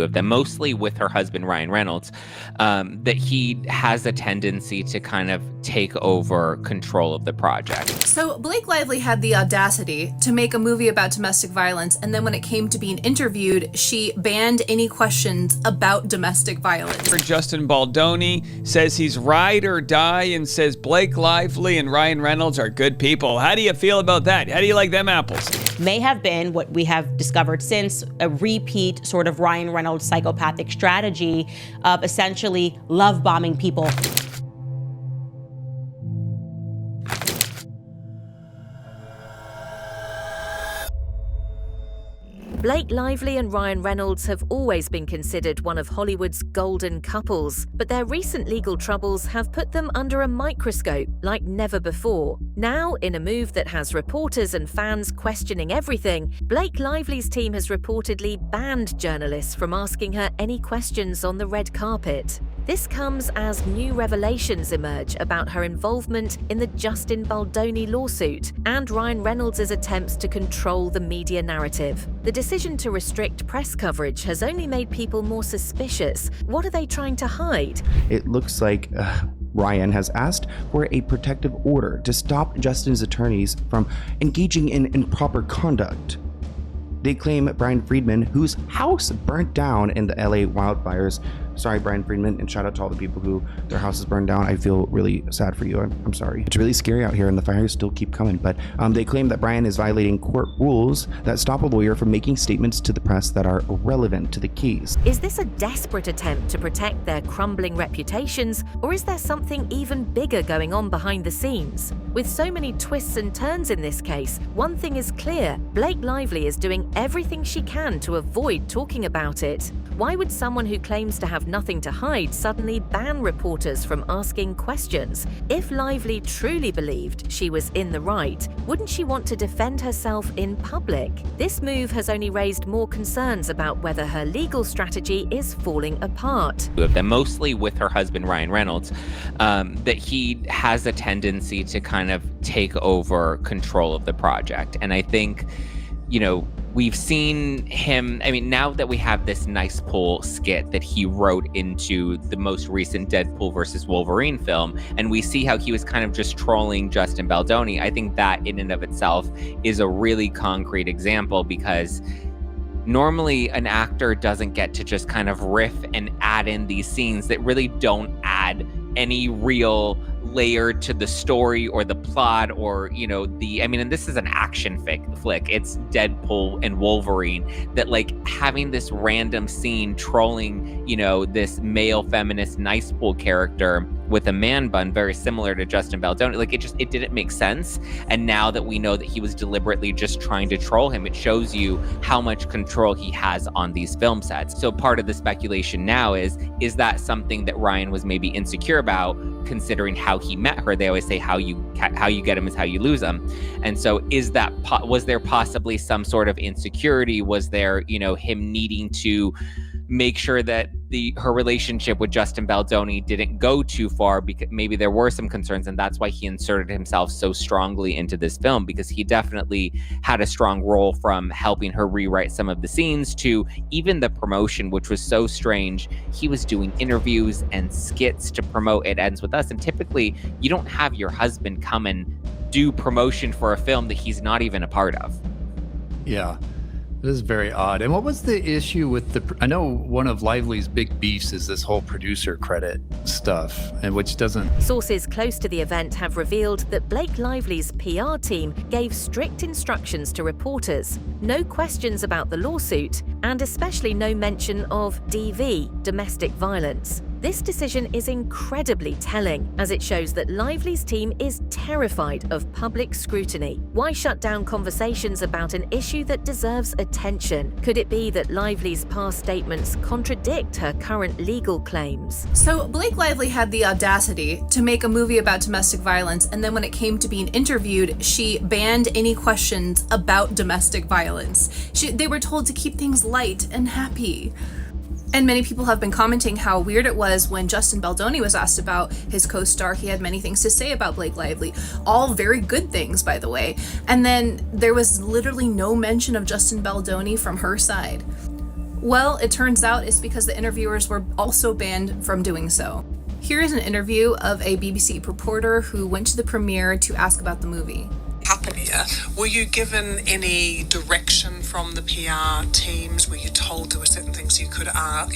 of them, mostly with her husband, Ryan Reynolds, that he has a tendency to kind of take over control of the project. So Blake Lively had the audacity to make a movie about domestic violence, and then when it came to being interviewed, she banned any questions about domestic violence. Justin Baldoni says he's ride or die and says Blake Lively and Ryan Reynolds are good people. How do you feel about that? How do you like them apples? May have been what we have discovered since a repeat sort of Ryan Reynolds psychopathic strategy of essentially love bombing people. Blake Lively and Ryan Reynolds have always been considered one of Hollywood's golden couples, but their recent legal troubles have put them under a microscope like never before. Now, in a move that has reporters and fans questioning everything, Blake Lively's team has reportedly banned journalists from asking her any questions on the red carpet. This comes as new revelations emerge about her involvement in the Justin Baldoni lawsuit and Ryan Reynolds' attempts to control the media narrative. The decision to restrict press coverage has only made people more suspicious. What are they trying to hide? It looks like Ryan has asked for a protective order to stop Justin's attorneys from engaging in improper conduct. They claim Brian Friedman, whose house burnt down in the LA wildfires. Sorry, Brian Friedman, and shout out to all the people who their houses burned down. I feel really sad for you. I'm sorry. It's really scary out here and the fires still keep coming. But they claim that Brian is violating court rules that stop a lawyer from making statements to the press that are relevant to the case. Is this a desperate attempt to protect their crumbling reputations, or is there something even bigger going on behind the scenes? With so many twists and turns in this case, one thing is clear: Blake Lively is doing everything she can to avoid talking about it. Why would someone who claims to have nothing to hide suddenly ban reporters from asking questions? If Lively truly believed she was in the right, wouldn't she want to defend herself in public? This move has only raised more concerns about whether her legal strategy is falling apart. Of them, mostly with her husband, Ryan Reynolds, that he has a tendency to kind of take over control of the project. And I think, we've seen him, now that we have this nice pull skit that he wrote into the most recent Deadpool versus Wolverine film, and we see how he was kind of just trolling Justin Baldoni, I think that in and of itself is a really concrete example, because normally an actor doesn't get to just kind of riff and add in these scenes that really don't add any real layer to the story or the plot or, and this is an action flick. It's Deadpool and Wolverine, that having this random scene trolling, this male feminist nice pool character with a man bun, very similar to Justin Baldoni, it didn't make sense. And now that we know that he was deliberately just trying to troll him, it shows you how much control he has on these film sets. So part of the speculation now is that something that Ryan was maybe insecure about, considering how he met her? They always say how you get him is how you lose him. And so was there possibly some sort of insecurity? Was there, him needing to make sure that her relationship with Justin Baldoni didn't go too far, because maybe there were some concerns, and that's why he inserted himself so strongly into this film, because he definitely had a strong role from helping her rewrite some of the scenes to even the promotion, which was so strange. He was doing interviews and skits to promote It Ends With Us, and typically you don't have your husband come and do promotion for a film that he's not even a part of. Yeah. It is very odd. And what was the issue with I know one of Lively's big beefs is this whole producer credit stuff, and which doesn't... Sources close to the event have revealed that Blake Lively's PR team gave strict instructions to reporters, no questions about the lawsuit, and especially no mention of DV, domestic violence. This decision is incredibly telling, as it shows that Lively's team is terrified of public scrutiny. Why shut down conversations about an issue that deserves attention? Could it be that Lively's past statements contradict her current legal claims? So Blake Lively had the audacity to make a movie about domestic violence, and then when it came to being interviewed, she banned any questions about domestic violence. They were told to keep things light and happy. And many people have been commenting how weird it was when Justin Baldoni was asked about his co-star. He had many things to say about Blake Lively, all very good things, by the way. And then there was literally no mention of Justin Baldoni from her side. Well, it turns out it's because the interviewers were also banned from doing so. Here is an interview of a BBC reporter who went to the premiere to ask about the movie. Happen here. Were you given any direction from the PR teams? Were you told there were certain things you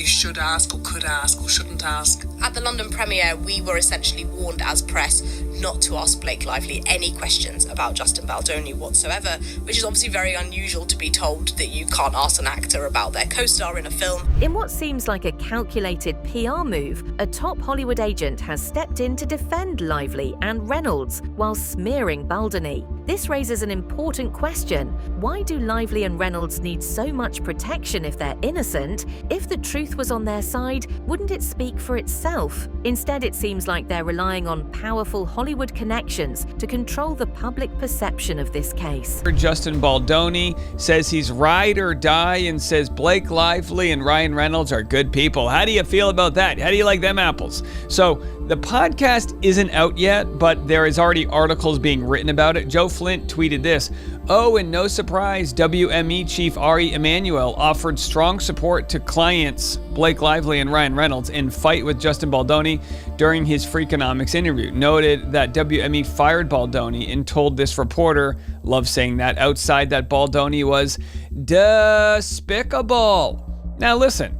should ask, or could ask, or shouldn't ask? At the London premiere, we were essentially warned as press not to ask Blake Lively any questions about Justin Baldoni whatsoever, which is obviously very unusual to be told that you can't ask an actor about their co-star in a film. In what seems like a calculated PR move, a top Hollywood agent has stepped in to defend Lively and Reynolds while smearing Baldoni. This raises an important question. Why do Lively and Reynolds need so much protection if they're innocent? If the truth was on their side, wouldn't it speak for itself? Instead, it seems like they're relying on powerful Hollywood connections to control the public perception of this case. Justin Baldoni says he's ride or die and says Blake Lively and Ryan Reynolds are good people. How do you feel about that? How do you like them apples? So the podcast isn't out yet, but there is already articles being written about it. Joe Flint tweeted this. Oh, and no surprise, WME chief Ari Emanuel offered strong support to clients Blake Lively and Ryan Reynolds in fight with Justin Baldoni during his Freakonomics interview. Noted that WME fired Baldoni and told this reporter, love saying that, outside that Baldoni was despicable. Now listen,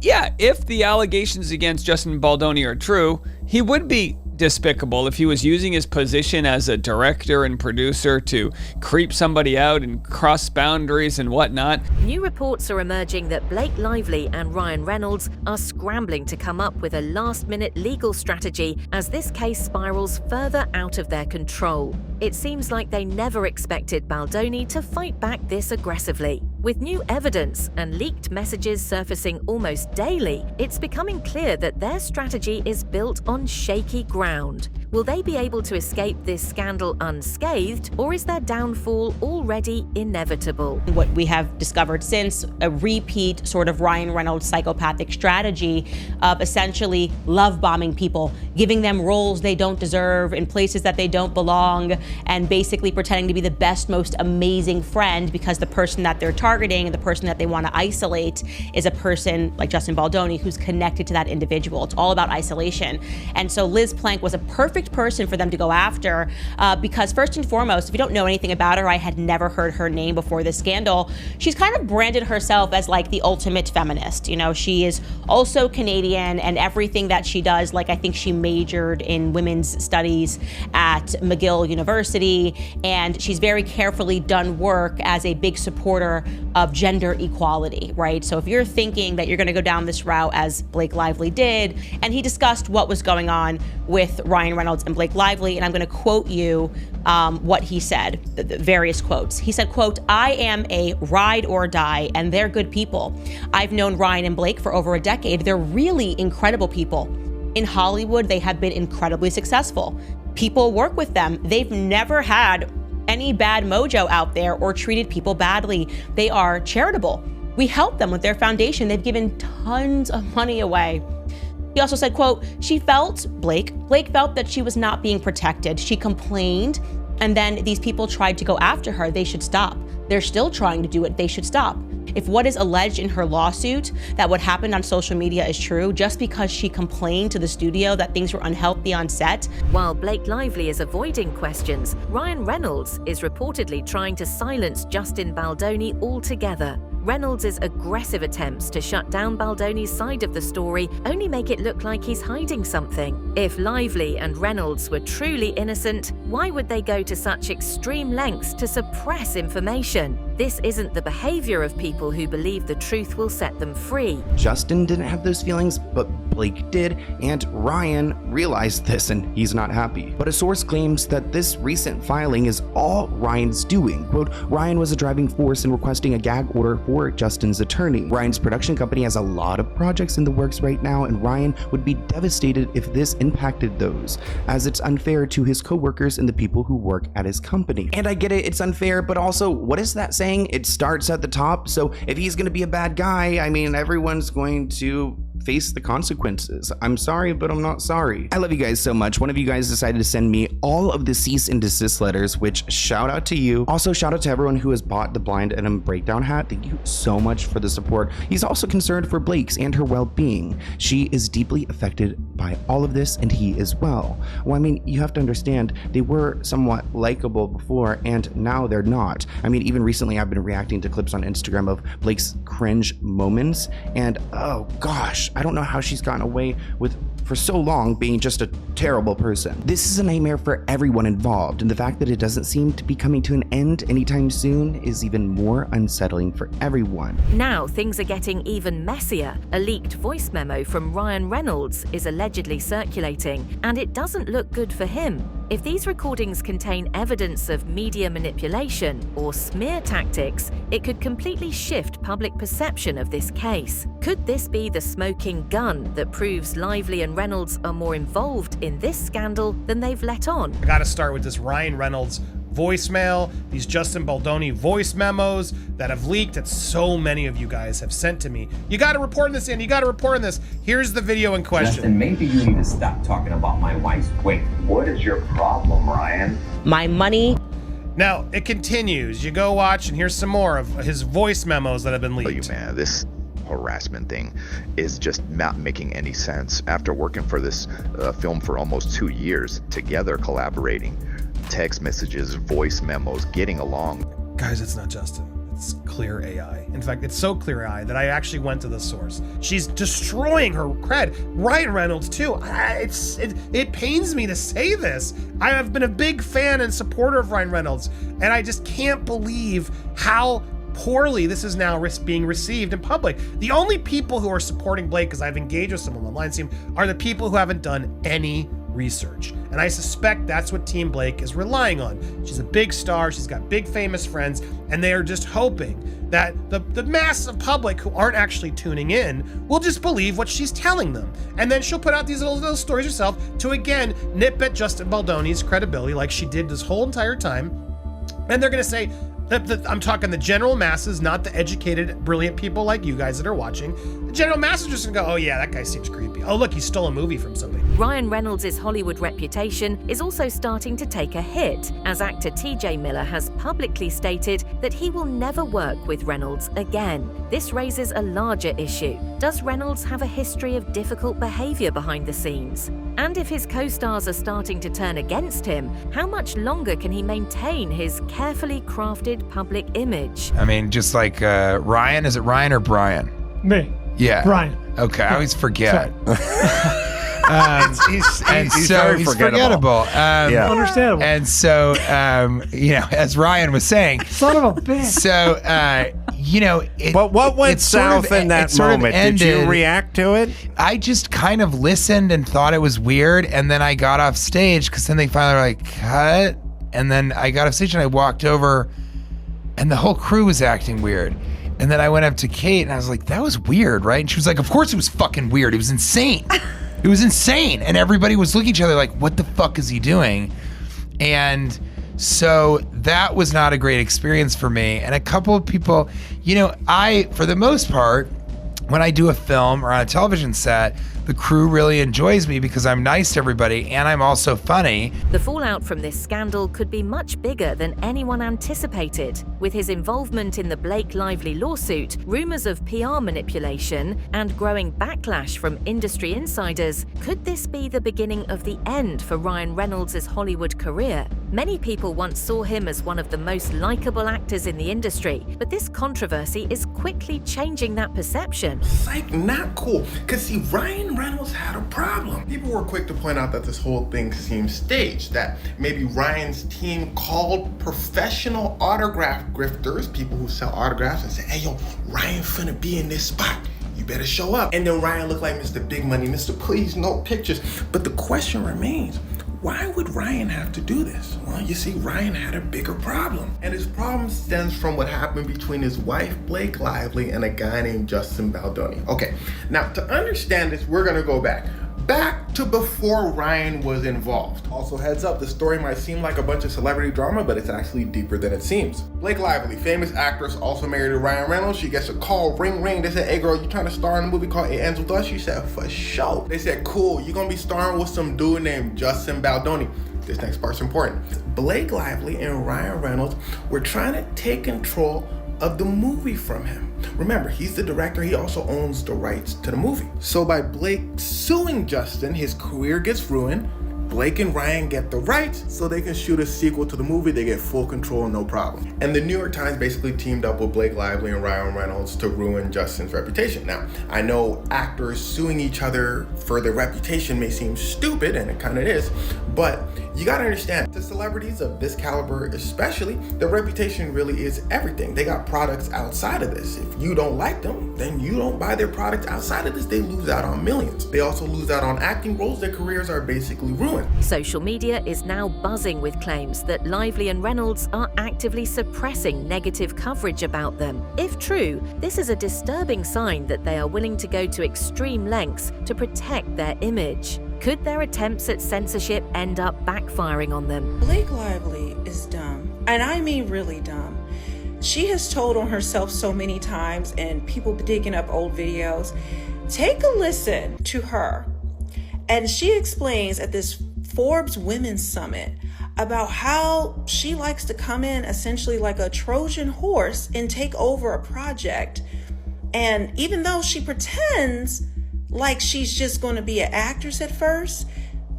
yeah, if the allegations against Justin Baldoni are true, he would be despicable if he was using his position as a director and producer to creep somebody out and cross boundaries and whatnot. New reports are emerging that Blake Lively and Ryan Reynolds are scrambling to come up with a last-minute legal strategy as this case spirals further out of their control. It seems like they never expected Baldoni to fight back this aggressively. With new evidence and leaked messages surfacing almost daily, it's becoming clear that their strategy is built on shaky ground. Will they be able to escape this scandal unscathed, or is their downfall already inevitable? What we have discovered since, a repeat sort of Ryan Reynolds psychopathic strategy of essentially love bombing people, giving them roles they don't deserve in places that they don't belong, and basically pretending to be the best, most amazing friend because the person that they're targeting and the person that they want to isolate is a person like Justin Baldoni who's connected to that individual. It's all about isolation. And so Liz Plank was a perfect person for them to go after because first and foremost, if you don't know anything about her, I had never heard her name before this scandal. She's kind of branded herself as like the ultimate feminist. You know, she is also Canadian, and everything that she does, like I think she majored in women's studies at McGill University, and she's very carefully done work as a big supporter of gender equality, right? So if you're thinking that you're going to go down this route as Blake Lively did, and he discussed what was going on with Ryan Reynolds and Blake Lively, and I'm going to quote you what he said, the various quotes. He said, quote, "I am a ride or die, and they're good people. I've known Ryan and Blake for over a decade. They're really incredible people. In Hollywood, they have been incredibly successful. People work with them. They've never had any bad mojo out there or treated people badly. They are charitable. We help them with their foundation. They've given tons of money away." He also said, quote, Blake felt that she was not being protected. She complained, and then these people tried to go after her. They should stop. They're still trying to do it. They should stop. If what is alleged in her lawsuit, that what happened on social media is true, just because she complained to the studio that things were unhealthy on set. While Blake Lively is avoiding questions, Ryan Reynolds is reportedly trying to silence Justin Baldoni altogether. Reynolds' aggressive attempts to shut down Baldoni's side of the story only make it look like he's hiding something. If Lively and Reynolds were truly innocent, why would they go to such extreme lengths to suppress information? This isn't the behavior of people who believe the truth will set them free. Justin didn't have those feelings, but Blake did, and Ryan realized this, and he's not happy. But a source claims that this recent filing is all Ryan's doing. Quote, Ryan was a driving force in requesting a gag order for Justin's attorney. Ryan's production company has a lot of projects in the works right now, and Ryan would be devastated if this impacted those, as it's unfair to his coworkers and the people who work at his company. And I get it, it's unfair, but also, what is that saying? It starts at the top, so if he's gonna be a bad guy, I mean, everyone's going to face the consequences. I'm sorry, but I'm not sorry. I love you guys so much. One of you guys decided to send me all of the cease and desist letters, which shout out to you. Also, shout out to everyone who has bought the Blind Item Breakdown hat. Thank you so much for the support. He's also concerned for Blake's and her well-being. She is deeply affected by all of this, and he as well. Well, I mean, you have to understand, they were somewhat likable before, and now they're not. I mean, even recently I've been reacting to clips on Instagram of Blake's cringe moments, and oh gosh, I don't know how she's gotten away with for so long being just a terrible person. This is a nightmare for everyone involved, and the fact that it doesn't seem to be coming to an end anytime soon is even more unsettling for everyone. Now things are getting even messier. A leaked voice memo from Ryan Reynolds is allegedly circulating, and it doesn't look good for him. If these recordings contain evidence of media manipulation or smear tactics, it could completely shift public perception of this case. Could this be the smoking gun that proves Lively and Reynolds are more involved in this scandal than they've let on? I gotta start with this Ryan Reynolds voicemail, these Justin Baldoni voice memos that have leaked that so many of you guys have sent to me. You gotta report this in, you gotta report on this. Here's the video in question. Justin, maybe you need to stop talking about my wife's weight. What is your problem, Ryan? My money. Now, it continues. You go watch and here's some more of his voice memos that have been leaked. Tell you, man, this harassment thing is just not making any sense. After working for this film for almost 2 years together, collaborating, text messages, voice memos, getting along. Guys, it's not Justin. It's clear AI. In fact, it's so clear AI that I actually went to the source. She's destroying her cred. Ryan Reynolds too. It pains me to say this. I have been a big fan and supporter of Ryan Reynolds, and I just can't believe how poorly this is now being received in public. The only people who are supporting Blake, because I've engaged with someone online, are the people who haven't done any research. And I suspect that's what Team Blake is relying on. She's a big star, she's got big famous friends, and they are just hoping that the mass of public who aren't actually tuning in will just believe what she's telling them. And then she'll put out these little stories herself to again nip at Justin Baldoni's credibility like she did this whole entire time. And they're gonna say, I'm talking the general masses, not the educated, brilliant people like you guys that are watching. The general masses are just gonna go, oh yeah, that guy seems creepy. Oh look, he stole a movie from somebody. Ryan Reynolds' Hollywood reputation is also starting to take a hit, as actor TJ Miller has publicly stated that he will never work with Reynolds again. This raises a larger issue. Does Reynolds have a history of difficult behavior behind the scenes? And if his co-stars are starting to turn against him, how much longer can he maintain his carefully crafted public image? I mean, just like Ryan, is it Ryan or Brian? Me. Yeah. Brian. Okay, I always forget. He's very forgettable. Yeah. Understandable. And so, as Ryan was saying, son of a bitch. So, but what went south in that moment? Did you react to it? I just kind of listened and thought it was weird, and then I got off stage because then they finally were like, cut. And then I got off stage and I walked over, and the whole crew was acting weird. And then I went up to Kate and I was like, that was weird, right? And she was like, of course it was fucking weird. It was insane. It was insane. And everybody was looking at each other like, what the fuck is he doing? And so that was not a great experience for me. And a couple of people, for the most part, when I do a film or on a television set, the crew really enjoys me because I'm nice to everybody and I'm also funny. The fallout from this scandal could be much bigger than anyone anticipated. With his involvement in the Blake Lively lawsuit, rumors of PR manipulation, and growing backlash from industry insiders, could this be the beginning of the end for Ryan Reynolds' Hollywood career? Many people once saw him as one of the most likable actors in the industry, but this controversy is quickly changing that perception. Like, not cool, because see, Ryan Reynolds had a problem. People were quick to point out that this whole thing seemed staged, that maybe Ryan's team called professional autograph grifters, people who sell autographs, and said, hey yo, Ryan finna be in this spot. You better show up. And then Ryan looked like Mr. Big Money, Mr. Please, no pictures. But the question remains, why would Ryan have to do this? Well, you see, Ryan had a bigger problem. And his problem stems from what happened between his wife, Blake Lively, and a guy named Justin Baldoni. Okay, now to understand this, we're gonna go back. back to before Ryan was involved. Also, heads up, the story might seem like a bunch of celebrity drama, but it's actually deeper than it seems. Blake Lively, famous actress, also married to Ryan Reynolds. She gets a call, ring ring. They said, hey girl, you trying to star in a movie called It Ends With Us? She said, for sure. They said, cool, you gonna be starring with some dude named Justin Baldoni. This next part's important. Blake Lively and Ryan Reynolds were trying to take control of the movie from him. Remember, he's the director, he also owns the rights to the movie. So by Blake suing Justin, his career gets ruined. Blake and Ryan get the rights so they can shoot a sequel to the movie. They get full control, no problem. And the New York Times basically teamed up with Blake Lively and Ryan Reynolds to ruin Justin's reputation. Now, I know actors suing each other for their reputation may seem stupid, and it kind of is, but you gotta understand, to celebrities of this caliber especially, their reputation really is everything. They got products outside of this. If you don't like them, then you don't buy their products outside of this. They lose out on millions. They also lose out on acting roles. Their careers are basically ruined. Social media is now buzzing with claims that Lively and Reynolds are actively suppressing negative coverage about them. If true, this is a disturbing sign that they are willing to go to extreme lengths to protect their image. Could their attempts at censorship end up backfiring on them? Blake Lively is dumb, and I mean really dumb. She has told on herself so many times, and people digging up old videos. Take a listen to her. And she explains at this Forbes Women's Summit about how she likes to come in essentially like a Trojan horse and take over a project. And even though she pretends like she's just going to be an actress at first,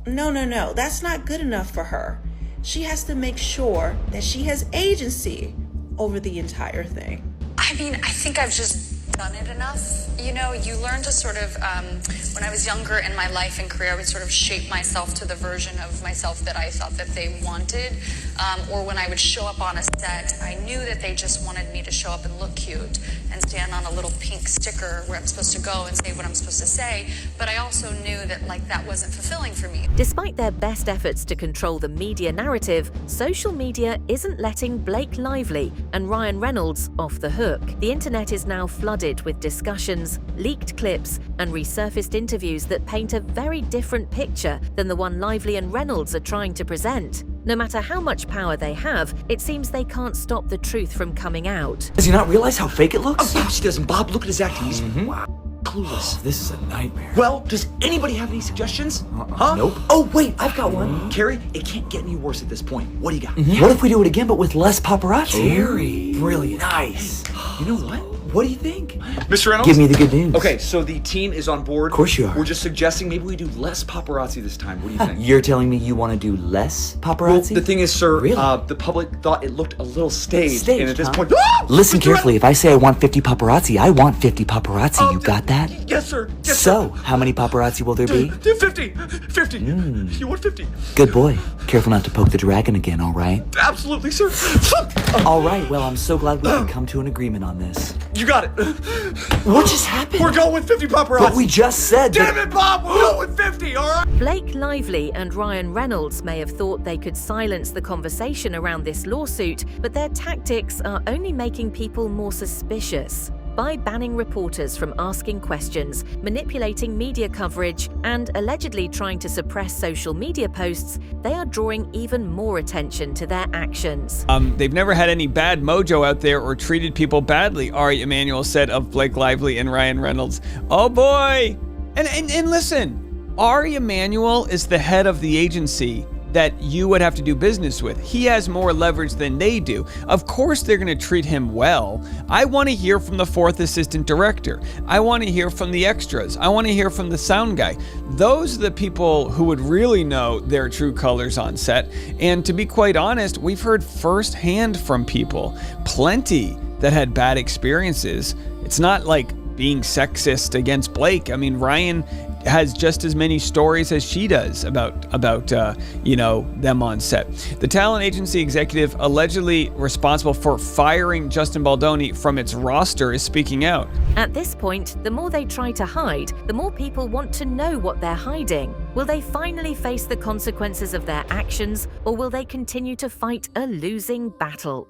no, that's not good enough for her. She has to make sure that she has agency over the entire thing. I mean, I think I've just done it enough. You know, you learn to sort of, when I was younger in my life and career, I would sort of shape myself to the version of myself that I thought that they wanted. Or when I would show up on a set, I knew that they just wanted me to show up and look cute and stand on a little pink sticker where I'm supposed to go and say what I'm supposed to say. But I also knew that, like, that wasn't fulfilling for me. Despite their best efforts to control the media narrative, social media isn't letting Blake Lively and Ryan Reynolds off the hook. The internet is now flooded with discussions, leaked clips, and resurfaced interviews that paint a very different picture than the one Lively and Reynolds are trying to present. No matter how much power they have, it seems they can't stop the truth from coming out. Does he not realize how fake it looks? Of course he doesn't, Bob. Look at his acting. He's clueless. Oh, this is a nightmare. Well, does anybody have any suggestions? Huh? Nope. Oh, wait, I've got one. Carrie, it can't get any worse at this point. What do you got? What if we do it again, but with less paparazzi? Carrie. Brilliant. Nice. You know what? What do you think? Mr. Reynolds? Give me the good news. Okay, so the team is on board. Of course you are. We're just suggesting maybe we do less paparazzi this time. What do you think? You're telling me you want to do less paparazzi? Well, the thing is, sir, really? The public thought it looked a little staged. And at this point... Listen carefully. If I say I want 50 paparazzi, I want 50 paparazzi. You got that? Yes, sir. Yes, so, how many paparazzi will there be? 50. 50. You want 50? Good boy. Careful not to poke the dragon again, all right? Absolutely, sir. All right, well, I'm so glad we can come to an agreement on this. You got it. What just happened? We're going with 50 paparazzi. But we just said Damn it, Bob! We're going with 50, all right? Blake Lively and Ryan Reynolds may have thought they could silence the conversation around this lawsuit, but their tactics are only making people more suspicious. By banning reporters from asking questions, manipulating media coverage, and allegedly trying to suppress social media posts, they are drawing even more attention to their actions. They've never had any bad mojo out there or treated people badly, Ari Emanuel said of Blake Lively and Ryan Reynolds. Oh boy! And listen, Ari Emanuel is the head of the agency that you would have to do business with. He has more leverage than they do. Of course they're gonna treat him well. I wanna hear from the fourth assistant director. I wanna hear from the extras. I wanna hear from the sound guy. Those are the people who would really know their true colors on set. And to be quite honest, we've heard firsthand from people, plenty that had bad experiences. It's not like being sexist against Blake. I mean, Ryan has just as many stories as she does about them on set. The talent agency executive allegedly responsible for firing Justin Baldoni from its roster is speaking out. At this point, the more they try to hide, the more people want to know what they're hiding. Will they finally face the consequences of their actions, or will they continue to fight a losing battle?